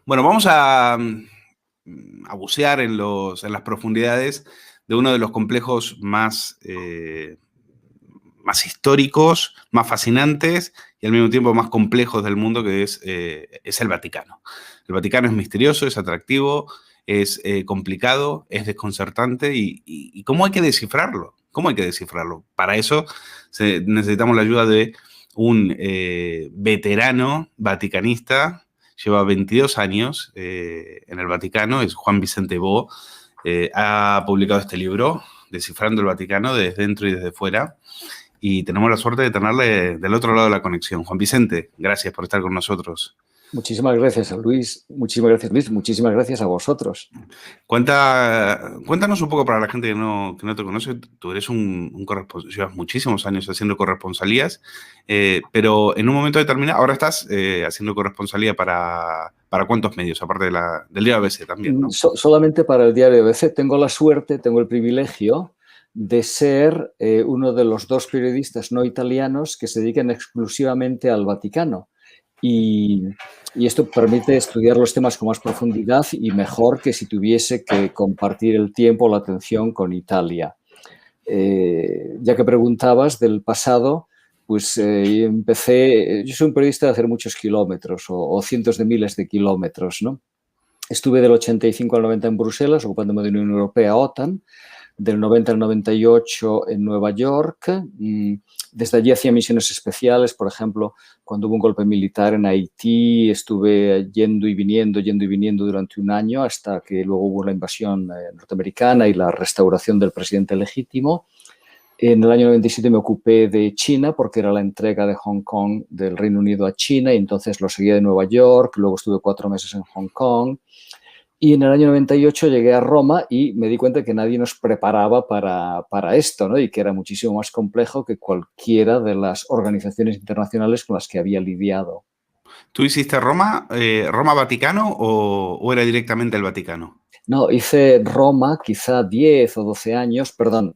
Bueno, vamos a bucear en las profundidades de uno de los complejos más históricos, más fascinantes y al mismo tiempo más complejos del mundo, que es el Vaticano. El Vaticano es misterioso, es atractivo, es complicado, es desconcertante y ¿cómo hay que descifrarlo? ¿Cómo hay que descifrarlo? Para eso necesitamos la ayuda de un veterano vaticanista. Lleva 22 años en el Vaticano, es Juan Vicente Bo. Ha publicado este libro, Descifrando el Vaticano, desde dentro y desde fuera. Y tenemos la suerte de tenerle del otro lado de la conexión. Juan Vicente, gracias por estar con nosotros. Muchísimas gracias, Luis. Muchísimas gracias, Luis. Muchísimas gracias a vosotros. Cuéntanos un poco para la gente que no te conoce. Tú eres un corresponsal, llevas muchísimos años haciendo corresponsalías, pero en un momento determinado, ahora estás haciendo corresponsalía para ¿cuántos medios? Aparte del diario ABC también, ¿no? Solamente para el diario ABC. Tengo la suerte, tengo el privilegio de ser uno de los 2 periodistas no italianos que se dedican exclusivamente al Vaticano. Y esto permite estudiar los temas con más profundidad y mejor que si tuviese que compartir el tiempo o la atención con Italia. Ya que preguntabas del pasado, pues empecé, yo soy un periodista de hacer muchos kilómetros o cientos de miles de kilómetros, ¿no? Estuve del 85 al 90 en Bruselas, ocupándome de la Unión Europea, OTAN, del 90 al 98 en Nueva York. Desde allí hacía misiones especiales, por ejemplo, cuando hubo un golpe militar en Haití, estuve yendo y viniendo durante un año hasta que luego hubo la invasión norteamericana y la restauración del presidente legítimo. En el año 97 me ocupé de China porque era la entrega de Hong Kong del Reino Unido a China y entonces lo seguía de Nueva York, luego estuve 4 meses en Hong Kong. Y en el año 98 llegué a Roma y me di cuenta que nadie nos preparaba para esto, ¿no? Y que era muchísimo más complejo que cualquiera de las organizaciones internacionales con las que había lidiado. ¿Tú hiciste Roma-Vaticano o era directamente el Vaticano? No, hice Roma quizá 10 o 12 años, perdón,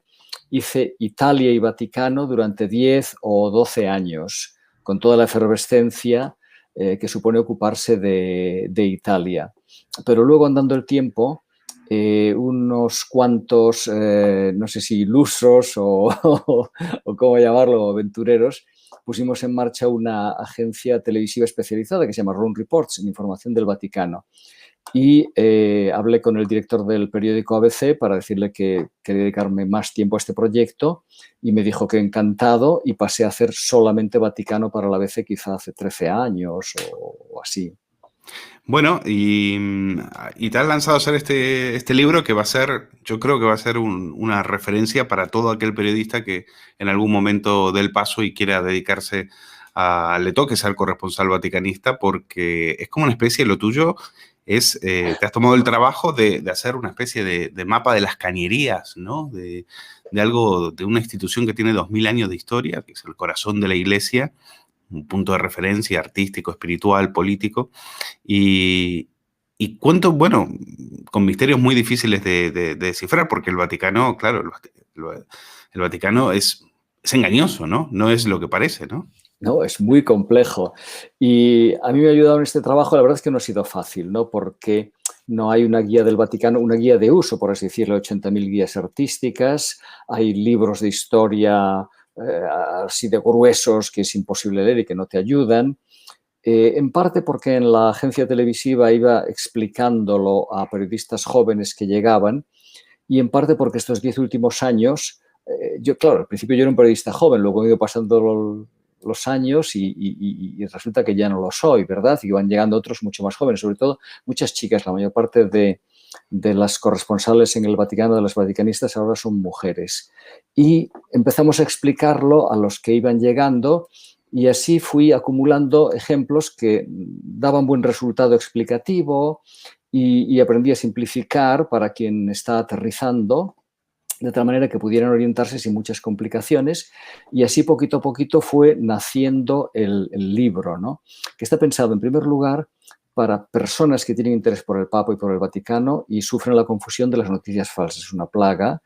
hice Italia y Vaticano durante 10 o 12 años, con toda la efervescencia que supone ocuparse de Italia. Pero luego, andando el tiempo, unos cuantos, no sé si ilusos o cómo llamarlo, aventureros, pusimos en marcha una agencia televisiva especializada que se llama Room Reports, en información del Vaticano. Y hablé con el director del periódico ABC para decirle que quería dedicarme más tiempo a este proyecto y me dijo que encantado y pasé a hacer solamente Vaticano para la ABC quizá hace 13 años o así. Bueno, y te has lanzado a hacer este libro que va a ser, yo creo que va a ser una referencia para todo aquel periodista que en algún momento dé el paso y quiera dedicarse le toque ser corresponsal vaticanista, porque es como una especie, lo tuyo te has tomado el trabajo de hacer una especie de mapa de las cañerías, ¿no? De una institución que tiene 2000 años de historia, que es el corazón de la Iglesia, un punto de referencia artístico, espiritual, político, y cuento, bueno, con misterios muy difíciles de descifrar, porque el Vaticano, claro, el Vaticano es engañoso, ¿no? No es lo que parece, ¿no? No, es muy complejo. Y a mí me ha ayudado en este trabajo, la verdad es que no ha sido fácil, ¿no? Porque no hay una guía del Vaticano, una guía de uso, por así decirlo, 80.000 guías artísticas, hay libros de historia así de gruesos que es imposible leer y que no te ayudan. En parte porque en la agencia televisiva iba explicándolo a periodistas jóvenes que llegaban y en parte porque estos 10 últimos años, yo, claro, al principio yo era un periodista joven, luego he ido pasando los años y resulta que ya no lo soy, ¿verdad? Y van llegando otros mucho más jóvenes, sobre todo muchas chicas, la mayor parte de las corresponsales en el Vaticano, de las vaticanistas, ahora son mujeres. Y empezamos a explicarlo a los que iban llegando y así fui acumulando ejemplos que daban buen resultado explicativo y aprendí a simplificar para quien está aterrizando, de tal manera que pudieran orientarse sin muchas complicaciones y así poquito a poquito fue naciendo el libro, ¿no? Que está pensado en primer lugar para personas que tienen interés por el Papa y por el Vaticano y sufren la confusión de las noticias falsas. Es una plaga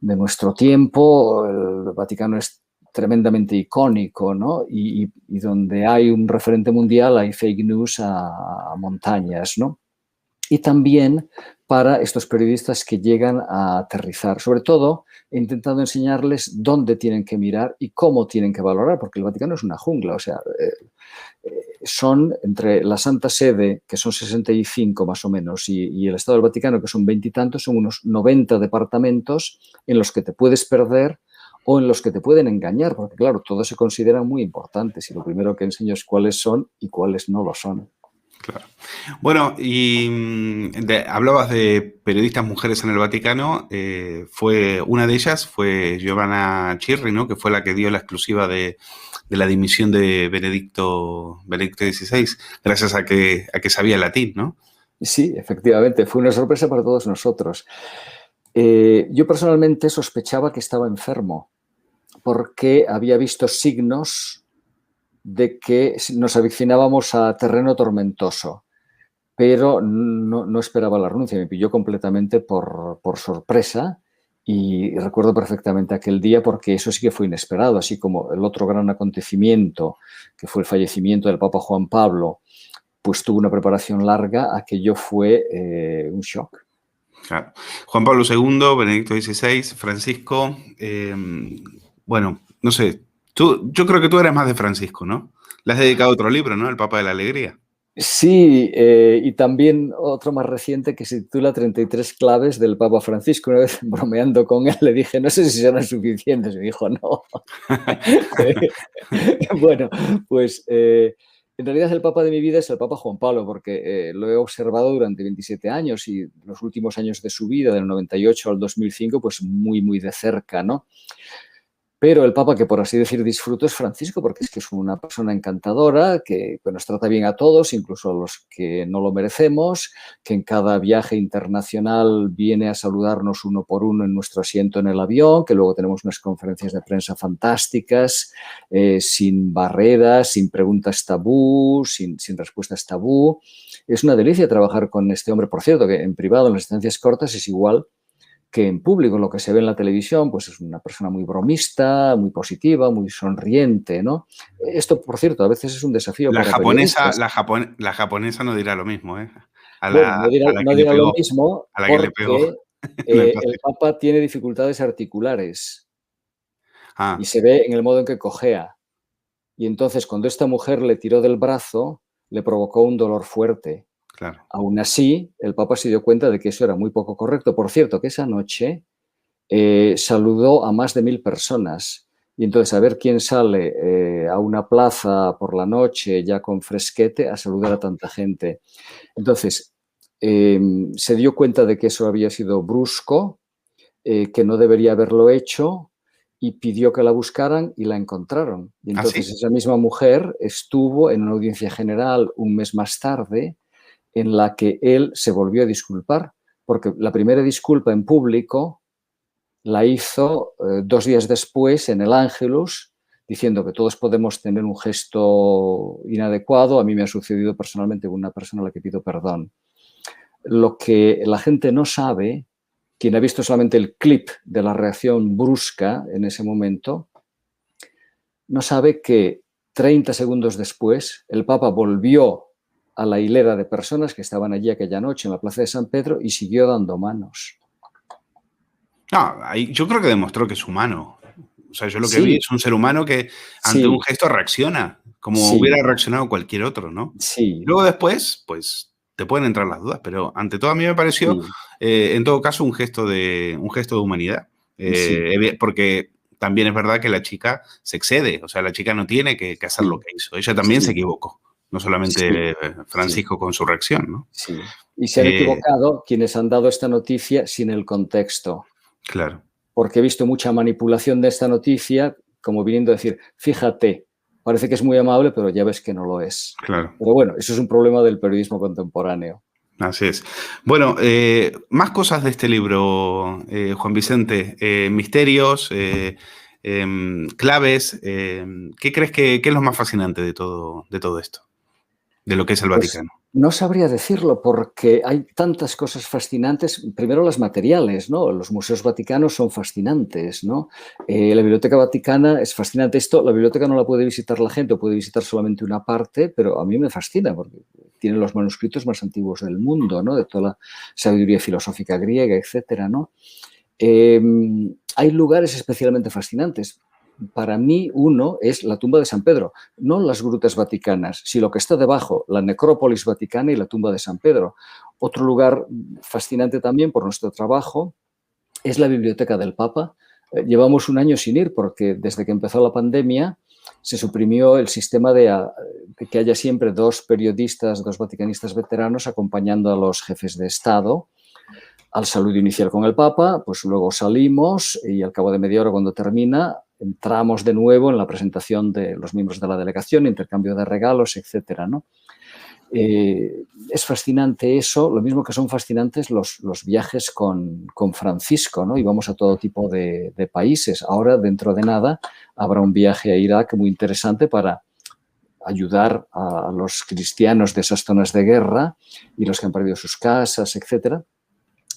de nuestro tiempo. El Vaticano es tremendamente icónico, ¿no? Y donde hay un referente mundial, hay fake news a montañas, ¿no? Y también para estos periodistas que llegan a aterrizar. Sobre todo, he intentado enseñarles dónde tienen que mirar y cómo tienen que valorar, porque el Vaticano es una jungla, o sea, son entre la Santa Sede, que son 65 más o menos, y el Estado del Vaticano, que son 20 y tantos, son unos 90 departamentos en los que te puedes perder o en los que te pueden engañar, porque claro, todos se consideran muy importantes y lo primero que enseño es cuáles son y cuáles no lo son. Claro. Bueno, y hablabas de periodistas mujeres en el Vaticano. Una de ellas fue Giovanna Chirri, ¿no? Que fue la que dio la exclusiva de la dimisión de Benedicto XVI, gracias a que sabía latín, ¿no? Sí, efectivamente, fue una sorpresa para todos nosotros. Yo personalmente sospechaba que estaba enfermo porque había visto signos de que nos avincinábamos a terreno tormentoso, pero no esperaba la renuncia, me pilló completamente por sorpresa y recuerdo perfectamente aquel día porque eso sí que fue inesperado, así como el otro gran acontecimiento, que fue el fallecimiento del Papa Juan Pablo, pues tuvo una preparación larga, aquello fue un shock. Claro. Juan Pablo II, Benedicto XVI, Francisco. Bueno, no sé. Yo creo que tú eres más de Francisco, ¿no? Le has dedicado otro libro, ¿no? El Papa de la Alegría. Sí, y también otro más reciente que se titula 33 claves del Papa Francisco. Una vez bromeando con él le dije, no sé si serán suficientes. Y me dijo, no. Bueno, pues en realidad el Papa de mi vida es el Papa Juan Pablo, porque lo he observado durante 27 años y los últimos años de su vida, del 98 al 2005, pues muy, muy de cerca, ¿no? Pero el Papa que, por así decir, disfruto es Francisco, porque es que es una persona encantadora, que nos trata bien a todos, incluso a los que no lo merecemos, que en cada viaje internacional viene a saludarnos uno por uno en nuestro asiento en el avión, que luego tenemos unas conferencias de prensa fantásticas, sin barreras, sin preguntas tabú, sin respuestas tabú. Es una delicia trabajar con este hombre. Por cierto, que en privado, en las estancias cortas, es igual que en público. Lo que se ve en la televisión, pues es una persona muy bromista, muy positiva, muy sonriente, ¿no? Esto, por cierto, a veces es un desafío La para japonesa, periodistas. la japonesa no dirá lo mismo, ¿eh? Bueno, A la que no le dirá lo pegó, mismo a la que le pegó porque en el el paseo. Papa tiene dificultades articulares y Ah, se ve en el modo en que cojea. Y entonces, cuando esta mujer le tiró del brazo, le provocó un dolor fuerte. claro. Aún así, el Papa se dio cuenta de que eso era muy poco correcto. Por cierto, que esa noche saludó a más de 1000 personas. Y entonces a ver quién sale a una plaza por la noche ya con fresquete a saludar a tanta gente. Entonces, se dio cuenta de que eso había sido brusco, que no debería haberlo hecho y pidió que la buscaran y la encontraron. Y ¿Ah, entonces sí? esa misma mujer estuvo en una audiencia general un mes más tarde en la que él se volvió a disculpar, porque la primera disculpa en público la hizo 2 días después en el Ángelus, diciendo que todos podemos tener un gesto inadecuado. A mí me ha sucedido personalmente con una persona a la que pido perdón. Lo que la gente no sabe, quien ha visto solamente el clip de la reacción brusca en ese momento, no sabe que 30 segundos después el Papa volvió a la hilera de personas que estaban allí aquella noche en la Plaza de San Pedro y siguió dando manos. No, ahí yo creo que demostró que es humano. O sea, yo lo que vi Sí, es un ser humano que ante un sí, gesto reacciona, como sí, hubiera reaccionado cualquier otro, ¿no? sí, Luego después, pues te pueden entrar las dudas, pero ante todo a mí me pareció, sí, en todo caso, un gesto de humanidad. sí, Porque también es verdad que la chica se excede, o sea, la chica no tiene que hacer lo sí, que hizo. Ella también se sí, equivocó, no sí, solamente sí, Francisco con su reacción, ¿no? sí. Y se han Eh, equivocado quienes han dado esta noticia sin el contexto, claro, porque he visto mucha manipulación de esta noticia, como viniendo a decir, fíjate, parece que es muy amable, pero ya ves que no lo es. claro. Pero bueno, eso es un problema del periodismo contemporáneo. Así es. Bueno, más cosas de este libro, Juan Vicente. Misterios, claves. ¿Qué crees que es lo más fascinante de todo esto? De lo que es el Pues Vaticano. No sabría decirlo porque hay tantas cosas fascinantes. Primero las materiales, ¿no? Los museos vaticanos son fascinantes, ¿no? La Biblioteca Vaticana es fascinante. La biblioteca no la puede visitar la gente o puede visitar solamente una parte, pero a mí me fascina porque tiene los manuscritos más antiguos del mundo, ¿no? De toda la sabiduría filosófica griega, etcétera, ¿no? Eh, Hay lugares especialmente fascinantes. Para mí, uno es la tumba de San Pedro, no las grutas vaticanas, sino lo que está debajo, la necrópolis vaticana y la tumba de San Pedro. Otro lugar fascinante también por nuestro trabajo es la Biblioteca del Papa. Llevamos un año sin ir porque desde que empezó la pandemia se suprimió el sistema de que haya siempre dos periodistas, dos vaticanistas veteranos acompañando a los jefes de Estado al saludo inicial con el Papa, pues luego salimos y al cabo de media hora cuando termina entramos de nuevo en la presentación de los miembros de la delegación, intercambio de regalos, etcétera, ¿no? Es fascinante eso, lo mismo que son fascinantes los viajes con Francisco, ¿no? Y vamos a todo tipo de países. Ahora, dentro de nada, habrá un viaje a Irak muy interesante para ayudar a los cristianos de esas zonas de guerra y los que han perdido sus casas, etcétera,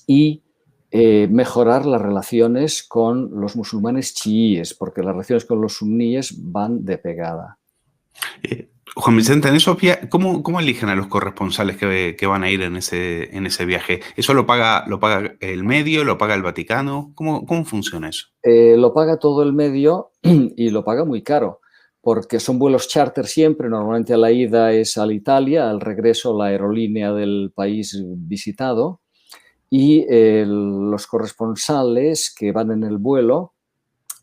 y mejorar las relaciones con los musulmanes chiíes, porque las relaciones con los suníes van de pegada. Juan Vicente, en esos ¿cómo eligen a los corresponsales que van a ir en ese viaje? ¿Eso lo paga el medio, lo paga el Vaticano? ¿Cómo funciona eso? Lo paga todo el medio y lo paga muy caro, porque son vuelos charter siempre, normalmente a la ida es a Italia, al regreso la aerolínea del país visitado, y los corresponsales que van en el vuelo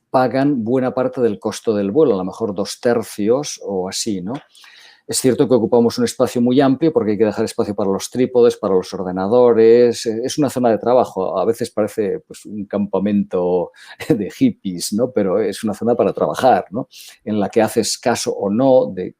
pagan buena parte del costo del vuelo, a lo mejor 2/3 o así, ¿no? Es cierto que ocupamos un espacio muy amplio porque hay que dejar espacio para los trípodes, para los ordenadores. Es una zona de trabajo. A veces parece pues, un campamento de hippies, ¿no? Pero es una zona para trabajar, ¿no? En la que haces caso o no de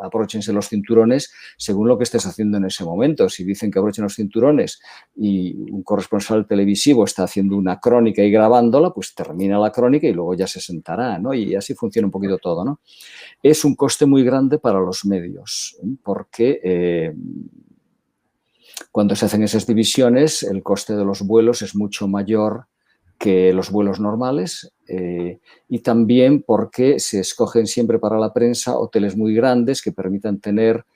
abróchense los cinturones según lo que estés haciendo en ese momento. Si dicen que abrochen los cinturones y un corresponsal televisivo está haciendo una crónica y grabándola, pues termina la crónica y luego ya se sentará, ¿no? Y así funciona un poquito todo, ¿no? Es un coste muy grande para los medios, porque cuando se hacen esas divisiones el coste de los vuelos es mucho mayor que los vuelos normales, y también porque se escogen siempre para la prensa hoteles muy grandes que permitan tener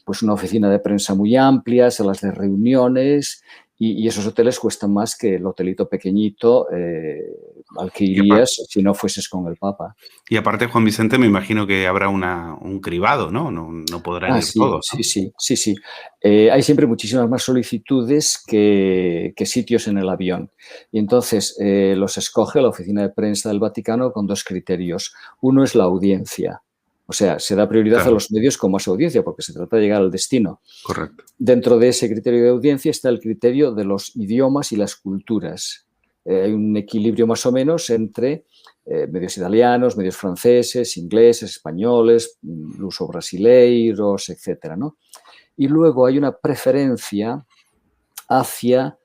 pues, una oficina de prensa muy amplia, salas de reuniones, y esos hoteles cuestan más que el hotelito pequeñito al que irías si no fueses con el Papa. Y aparte, Juan Vicente, me imagino que habrá un cribado, ¿no? No podrán ir Sí, todos, ¿no? sí. Hay siempre muchísimas más solicitudes que sitios en el avión. Y entonces los escoge la Oficina de Prensa del Vaticano con dos criterios. Uno es la audiencia. O sea, se da prioridad a los medios con más audiencia porque se trata de llegar al destino. Correcto. Dentro de ese criterio de audiencia está el criterio de los idiomas y las culturas. Hay un equilibrio más o menos entre medios italianos, medios franceses, ingleses, españoles, luso brasileiros, etcétera, ¿no? Y luego hay una preferencia hacia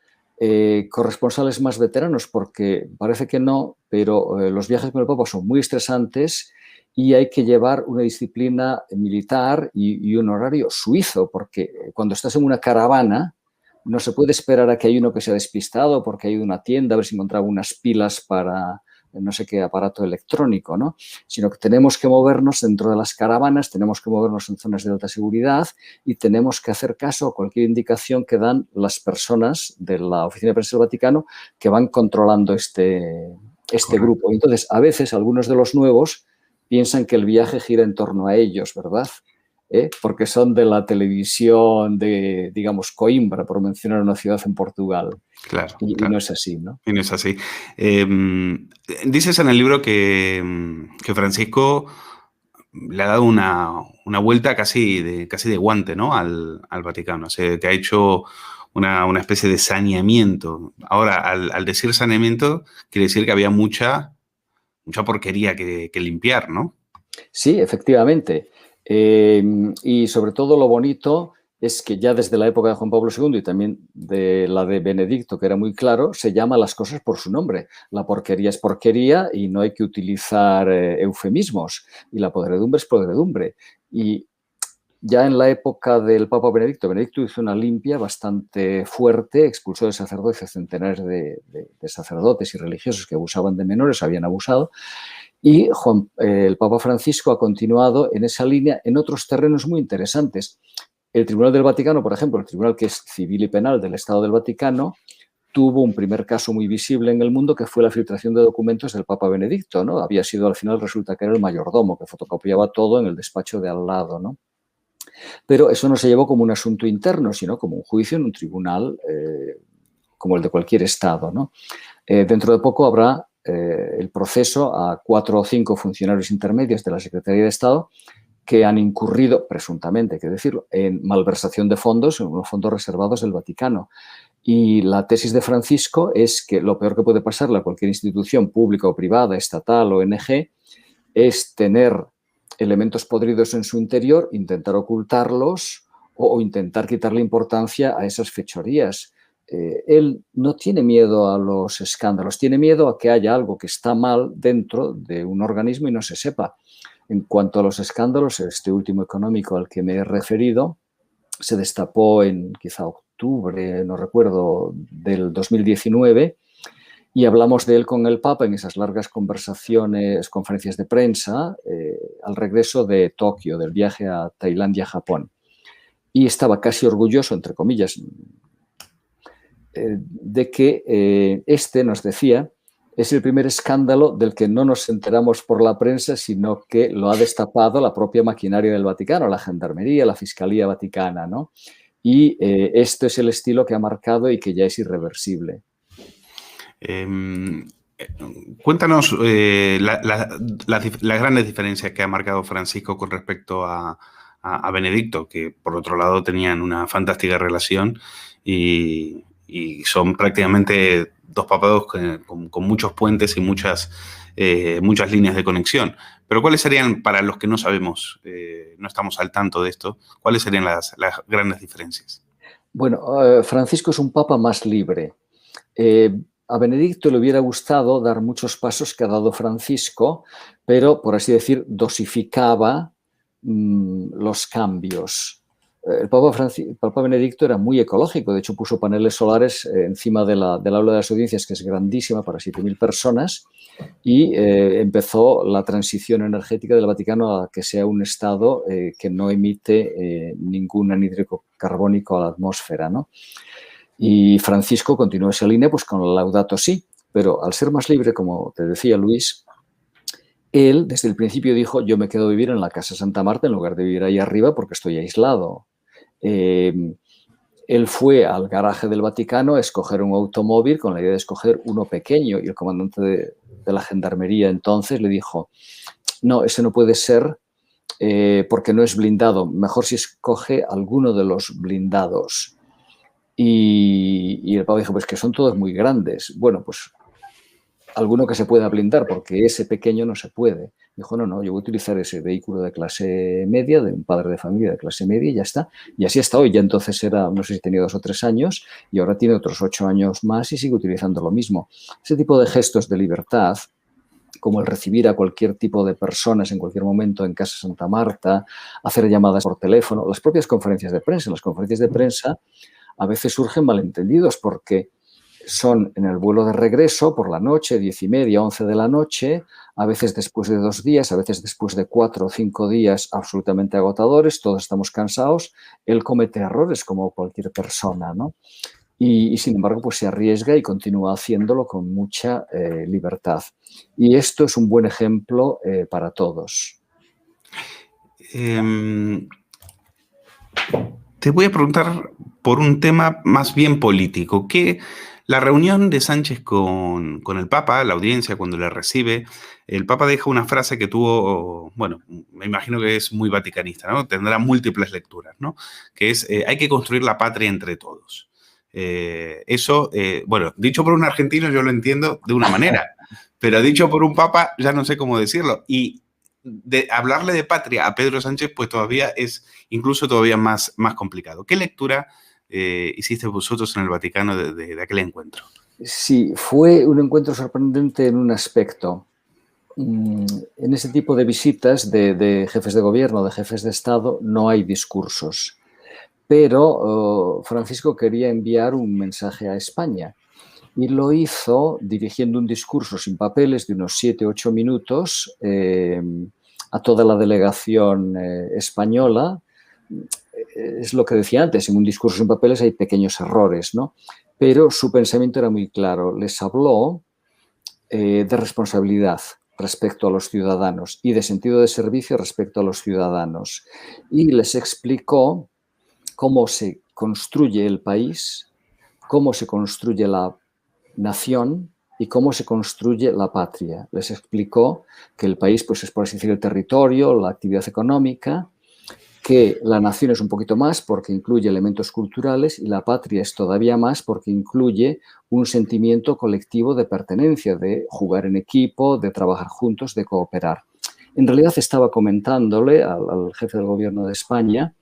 corresponsales más veteranos, porque parece que no, pero los viajes con el Papa son muy estresantes y hay que llevar una disciplina militar y un horario suizo, porque cuando estás en una caravana no se puede esperar a que hay uno que se ha despistado porque ha ido a una tienda a ver si encontraba unas pilas para no sé qué aparato electrónico, ¿no? Sino que tenemos que movernos dentro de las caravanas, tenemos que movernos en zonas de alta seguridad y tenemos que hacer caso a cualquier indicación que dan las personas de la Oficina de Prensa del Vaticano que van controlando este grupo. Entonces, a veces algunos de los nuevos piensan que el viaje gira en torno a ellos, ¿verdad? Porque son de la televisión de, digamos, Coimbra, por mencionar una ciudad en Portugal. Claro. Y no es así, ¿no? Y no es así. Dices en el libro que Francisco le ha dado una vuelta casi de guante, ¿no? al Vaticano. O sea, que ha hecho una especie de saneamiento. Ahora, al decir saneamiento, quiere decir que había mucha porquería que limpiar, ¿no? Sí, efectivamente. Y sobre todo lo bonito es que ya desde la época de Juan Pablo II y también de la de Benedicto, que era muy claro, se llama las cosas por su nombre. La porquería es porquería y no hay que utilizar eufemismos. Y la podredumbre es podredumbre. Y ya en la época del Papa Benedicto, Benedicto hizo una limpia bastante fuerte, expulsó de sacerdotes centenares de sacerdotes y religiosos que abusaban de menores, habían abusado, y el Papa Francisco ha continuado en esa línea en otros terrenos muy interesantes. El Tribunal del Vaticano, por ejemplo, el tribunal que es civil y penal del Estado del Vaticano, tuvo un primer caso muy visible en el mundo que fue la filtración de documentos del Papa Benedicto, ¿no? Había sido, al final resulta que era el mayordomo, que fotocopiaba todo en el despacho de al lado, ¿no? Pero eso no se llevó como un asunto interno, sino como un juicio en un tribunal como el de cualquier Estado, ¿no? Dentro de poco habrá el proceso a 4 o 5 funcionarios intermedios de la Secretaría de Estado que han incurrido, presuntamente, hay que decirlo, en malversación de fondos, en unos fondos reservados del Vaticano. Y la tesis de Francisco es que lo peor que puede pasarle a cualquier institución pública o privada, estatal o ONG, es tener elementos podridos en su interior, intentar ocultarlos o intentar quitarle importancia a esas fechorías. Él no tiene miedo a los escándalos, tiene miedo a que haya algo que está mal dentro de un organismo y no se sepa. En cuanto a los escándalos, este último económico al que me he referido se destapó en quizá octubre, no recuerdo, del 2019, y hablamos de él con el Papa en esas largas conferencias de prensa al regreso de Tokio, del viaje a Tailandia-Japón. Y estaba casi orgulloso, entre comillas, de que nos decía, es el primer escándalo del que no nos enteramos por la prensa, sino que lo ha destapado la propia maquinaria del Vaticano, la Gendarmería, la Fiscalía Vaticana, ¿no? Y esto es el estilo que ha marcado y que ya es irreversible. Cuéntanos las grandes diferencias que ha marcado Francisco con respecto a Benedicto, que por otro lado tenían una fantástica relación y son prácticamente dos papados con muchos puentes y muchas líneas de conexión. Pero ¿cuáles serían, para los que no sabemos, no estamos al tanto de esto, cuáles serían las grandes diferencias? Bueno, Francisco es un papa más libre. A Benedicto le hubiera gustado dar muchos pasos que ha dado Francisco, pero, por así decir, dosificaba los cambios. El Papa Benedicto era muy ecológico, de hecho puso paneles solares encima del aula de las audiencias, que es grandísima para 7.000 personas, y empezó la transición energética del Vaticano a que sea un Estado que no emite ningún anhídrido carbónico a la atmósfera, ¿no? Y Francisco continuó esa línea pues con el Laudato Si, pero al ser más libre, como te decía Luis, él desde el principio dijo, yo me quedo a vivir en la Casa Santa Marta en lugar de vivir ahí arriba porque estoy aislado. Él fue al garaje del Vaticano a escoger un automóvil con la idea de escoger uno pequeño y el comandante de la Gendarmería entonces le dijo, no, ese no puede ser porque no es blindado, mejor si escoge alguno de los blindados. Y el Papa dijo, pues que son todos muy grandes. Bueno, pues alguno que se pueda blindar, porque ese pequeño no se puede. Dijo, no, yo voy a utilizar ese vehículo de clase media, de un padre de familia de clase media y ya está. Y así hasta hoy. Ya entonces era, no sé si tenía 2 o 3 años y ahora tiene otros 8 años más y sigue utilizando lo mismo. Ese tipo de gestos de libertad, como el recibir a cualquier tipo de personas en cualquier momento en Casa Santa Marta, hacer llamadas por teléfono, las propias conferencias de prensa. En las conferencias de prensa a veces surgen malentendidos porque son en el vuelo de regreso por la noche, 10:30, 11 de la noche, a veces después de 2 días, a veces después de 4 o 5 días absolutamente agotadores, todos estamos cansados, él comete errores como cualquier persona, ¿no? Y sin embargo, pues se arriesga y continúa haciéndolo con mucha libertad. Y esto es un buen ejemplo para todos. Te voy a preguntar por un tema más bien político. ¿Qué la reunión de Sánchez con el Papa, la audiencia, cuando le recibe, el Papa deja una frase que tuvo, bueno, me imagino que es muy vaticanista, ¿no? Tendrá múltiples lecturas, ¿no? Que es, hay que construir la patria entre todos. Eso, bueno, dicho por un argentino yo lo entiendo de una manera, pero dicho por un Papa ya no sé cómo decirlo. Y de hablarle de patria a Pedro Sánchez, pues todavía es incluso todavía más complicado. ¿Qué lectura hiciste vosotros en el Vaticano de aquel encuentro? Sí, fue un encuentro sorprendente en un aspecto. en ese tipo de visitas de jefes de gobierno, de jefes de Estado, no hay discursos. Pero Francisco quería enviar un mensaje a España y lo hizo dirigiendo un discurso sin papeles de unos 7-8 minutos a toda la delegación española. Es lo que decía antes, en un discurso sin papeles hay pequeños errores, ¿no? Pero su pensamiento era muy claro. Les habló de responsabilidad respecto a los ciudadanos y de sentido de servicio respecto a los ciudadanos. Y les explicó cómo se construye el país, cómo se construye la nación y cómo se construye la patria. Les explicó que el país, pues, es, por así decir, el territorio, la actividad económica, que la nación es un poquito más porque incluye elementos culturales y la patria es todavía más porque incluye un sentimiento colectivo de pertenencia, de jugar en equipo, de trabajar juntos, de cooperar. En realidad estaba comentándole al jefe del gobierno de España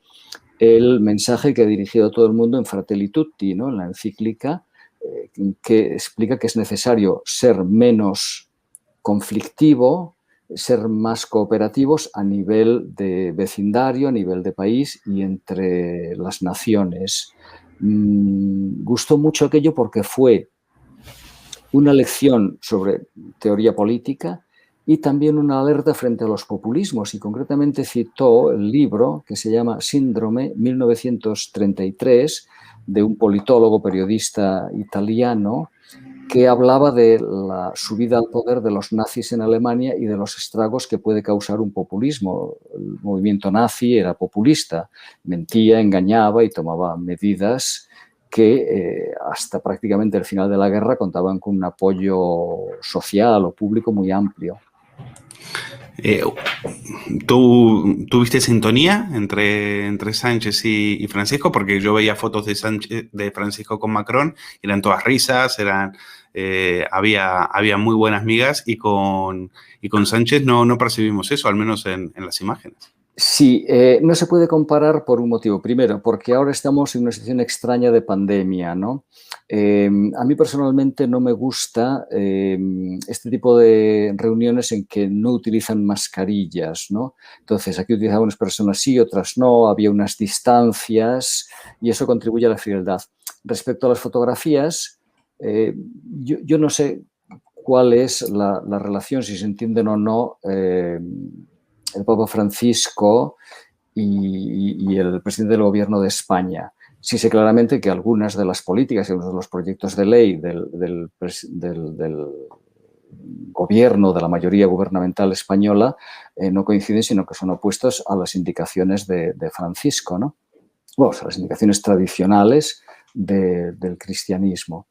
el mensaje que ha dirigido a todo el mundo en Fratelli Tutti, ¿no? En la encíclica, que explica que es necesario ser menos conflictivo, ser más cooperativos a nivel de vecindario, a nivel de país y entre las naciones. Gustó mucho aquello porque fue una lección sobre teoría política y también una alerta frente a los populismos, y concretamente citó el libro que se llama Síndrome 1933 de un politólogo, periodista italiano, que hablaba de la subida al poder de los nazis en Alemania y de los estragos que puede causar un populismo. El movimiento nazi era populista, mentía, engañaba y tomaba medidas que hasta prácticamente el final de la guerra contaban con un apoyo social o público muy amplio. ¿Tú tuviste sintonía entre Sánchez y Francisco? Porque yo veía fotos de Sánchez, de Francisco con Macron, eran todas risas, había muy buenas migas, y con Sánchez no percibimos eso, al menos en las imágenes. Sí, no se puede comparar por un motivo. Primero, porque ahora estamos en una situación extraña de pandemia, ¿no? A mí personalmente no me gusta este tipo de reuniones en que no utilizan mascarillas, ¿no? Entonces, aquí utilizaban unas personas sí, otras no, había unas distancias y eso contribuye a la frialdad. Respecto a las fotografías, yo no sé cuál es la relación, si se entienden o no, el Papa Francisco y el presidente del gobierno de España. Sí sé claramente que algunas de las políticas y algunos de los proyectos de ley del gobierno, de la mayoría gubernamental española, no coinciden, sino que son opuestos a las indicaciones de Francisco, ¿no? Bueno, a las indicaciones tradicionales del cristianismo.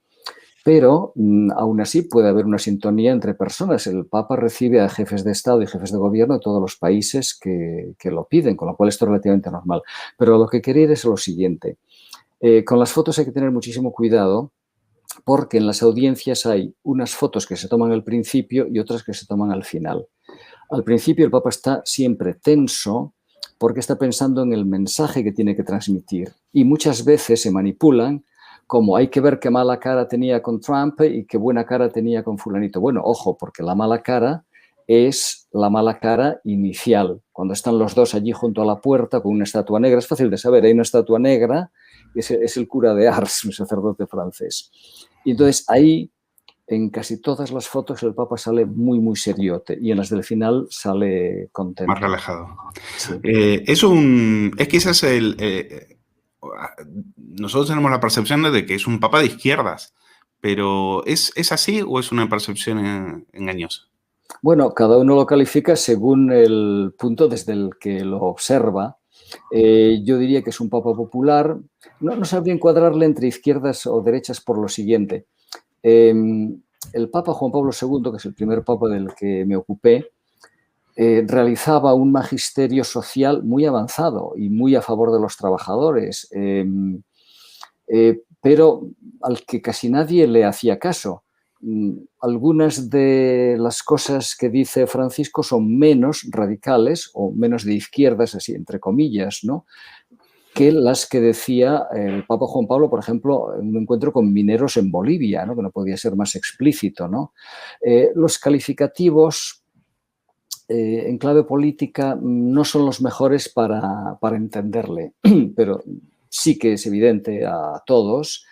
Pero aún así puede haber una sintonía entre personas. El Papa recibe a jefes de Estado y jefes de gobierno de todos los países que lo piden, con lo cual esto es relativamente normal. Pero lo que quería es lo siguiente. Con las fotos hay que tener muchísimo cuidado porque en las audiencias hay unas fotos que se toman al principio y otras que se toman al final. Al principio el Papa está siempre tenso porque está pensando en el mensaje que tiene que transmitir y muchas veces se manipulan como hay que ver qué mala cara tenía con Trump y qué buena cara tenía con fulanito. Bueno, ojo, porque la mala cara es la mala cara inicial. Cuando están los dos allí junto a la puerta con una estatua negra, es fácil de saber, hay una estatua negra, es el cura de Ars, un sacerdote francés. Y entonces ahí, en casi todas las fotos, el Papa sale muy, muy seriote y en las del final sale contento. Más relajado. Sí. Es quizás nosotros tenemos la percepción de que es un papa de izquierdas, pero ¿es así o es una percepción engañosa? Bueno, cada uno lo califica según el punto desde el que lo observa. Yo diría que es un papa popular. No sabría encuadrarle entre izquierdas o derechas por lo siguiente. El Papa Juan Pablo II, que es el primer papa del que me ocupé, realizaba un magisterio social muy avanzado y muy a favor de los trabajadores, pero al que casi nadie le hacía caso. Algunas de las cosas que dice Francisco son menos radicales o menos de izquierdas, así entre comillas, ¿no?, que las que decía el Papa Juan Pablo, por ejemplo, en un encuentro con mineros en Bolivia, ¿no?, que no podía ser más explícito, ¿no? Los calificativos en clave política no son los mejores para entenderle, pero sí que es evidente a todos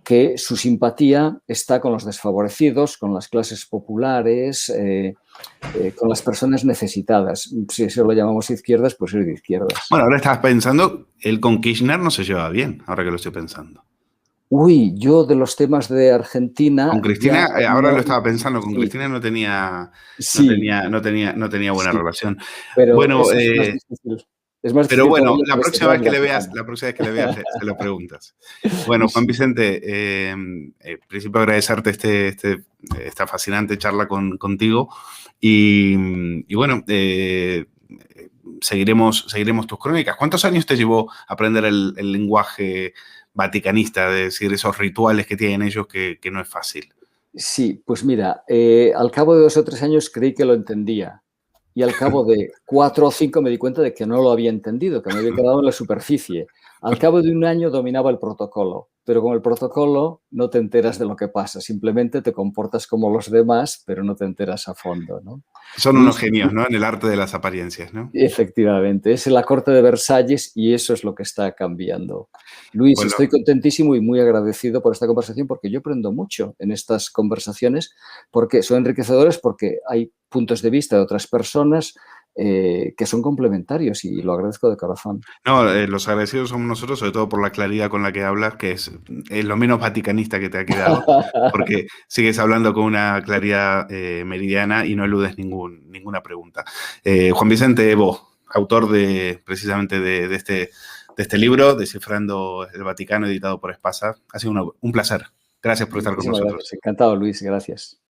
que su simpatía está con los desfavorecidos, con las clases populares, con las personas necesitadas. Si eso lo llamamos izquierdas, pues es de izquierdas. Bueno, ahora estás pensando, él con Kirchner no se lleva bien, ahora que lo estoy pensando. Uy, yo de los temas de Argentina Con Cristina, ya ahora lo no... estaba pensando, con Sí, Cristina sí, no tenía buena sí, relación. pero Bueno, eso es más difícil. Es más pero difícil bueno, todavía que les llevar el Vaticano. la próxima vez que le veas, se lo preguntas. Bueno, Juan Sí. Vicente, en principio agradecerte esta fascinante charla contigo y bueno, seguiremos tus crónicas. ¿Cuántos años te llevó aprender el lenguaje vaticanista, de decir, esos rituales que tienen ellos que no es fácil? Sí, pues mira, al cabo de 2 o 3 años creí que lo entendía y al cabo de 4 o 5 me di cuenta de que no lo había entendido, que me había quedado en la superficie. Al cabo de 1 año dominaba el protocolo, pero con el protocolo no te enteras de lo que pasa, simplemente te comportas como los demás, pero no te enteras a fondo, ¿no? Son unos Luis, genios, ¿no? En el arte de las apariencias, ¿no? efectivamente, es la corte de Versalles y eso es lo que está cambiando. Luis, Bueno, estoy contentísimo y muy agradecido por esta conversación porque yo aprendo mucho en estas conversaciones, porque son enriquecedoras, porque hay puntos de vista de otras personas que son complementarios y lo agradezco de corazón. no, los agradecidos somos nosotros, sobre todo por la claridad con la que hablas, que es lo menos vaticanista que te ha quedado, porque sigues hablando con una claridad meridiana y no eludes ninguna pregunta. Juan Vicente Evo, autor precisamente de este libro, Descifrando el Vaticano, editado por Espasa, ha sido un placer. Gracias por estar con Muchísimas nosotros. gracias. Encantado, Luis. Gracias.